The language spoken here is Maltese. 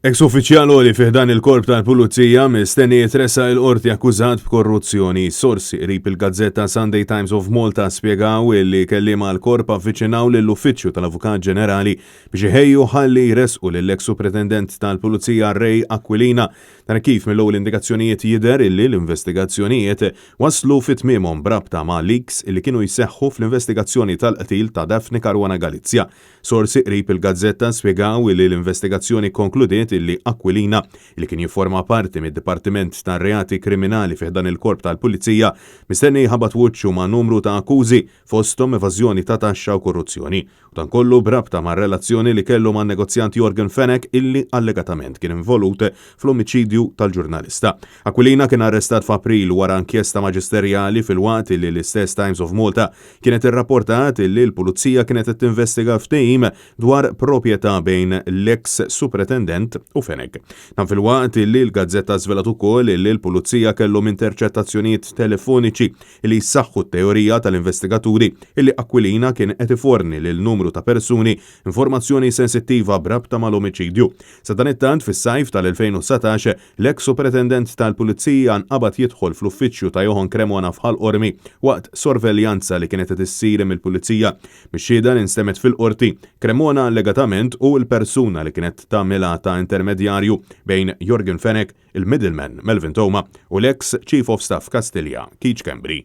Ex uffiċjal li fih dan il-korp tal-Pulizija mistenni jitressa l-qorti akkużat b'korruzzjoni. Sorsi qrib il-Gazzetta Sunday Times of Malta spjegaw li kelliema l-korp avviċinaw lill-Uffiċċju tal-Avukat Ġenerali biex iħejju ħalli jresqu lill-ex supretendent tal-Pulizija Ray Aquilina. Dan kif mill-ewwel indikazzjonijiet jidher illi l-investigazzjonijiet waslu fit-tmiemhom brabta ma' leaks li kienu jseħħu fl-investigazzjoni tal-qtil ta' Daphne Caruana Galizia. Sorsi qrib il-Gazzetta spjegaw li l-investigazzjoni konkludiet illi Aquilina, li kien jifforma parti mid-Dipartiment tar-Reati Kriminali fih dan il-Korp tal-Pulizija, mistenni ħabat wiċċu ma' numru ta' akkużi fosthom evażjoni ta' taxxa u korruzzjoni. U dan kollu brabta ma' relazzjoni li kellu ma' negozjant Jorgen Fenech illi allegatament kien involut fl-omiċidju tal-ġurnalista. Aquilina kien arrestat f'April wara inkjesta maġisterjali fil-waqt li l-istess Times of Malta kienet irrapportat illi l-Pulizija kienet tinvestiga ftehim dwar proprjetà bejn l-ex supretendent u Fenech. Dan fil-waqt li l-Gazzetta żvelat ukoll li l-Pulizija kellhom interċettazzjonijiet telefoniċi li jsaħħu t-teorija tal-investigaturi illi Aquilina kien qed iforni lil numru ta' persuni informazzjoni sensittiva brabta mal-omiċidju. Sa dan it-tant fis-sajf tal-2019 l-ex supretendent tal-Pulizija nqabad jidħol fl-uffiċċju ta' Johan Cremona f'Ħal-Qormi waqt sorveljanza li kienet qed issir mill-Pulizija. Mix-xhieda instemet fil-qorti Cremona allegatament u l-persuna li kienet tagħmilha ta' intermedjarju bejn Jorgen Fenech, il-middleman Melvin Thoma u l-ex Chief of Staff Kastilja Keith Kembri.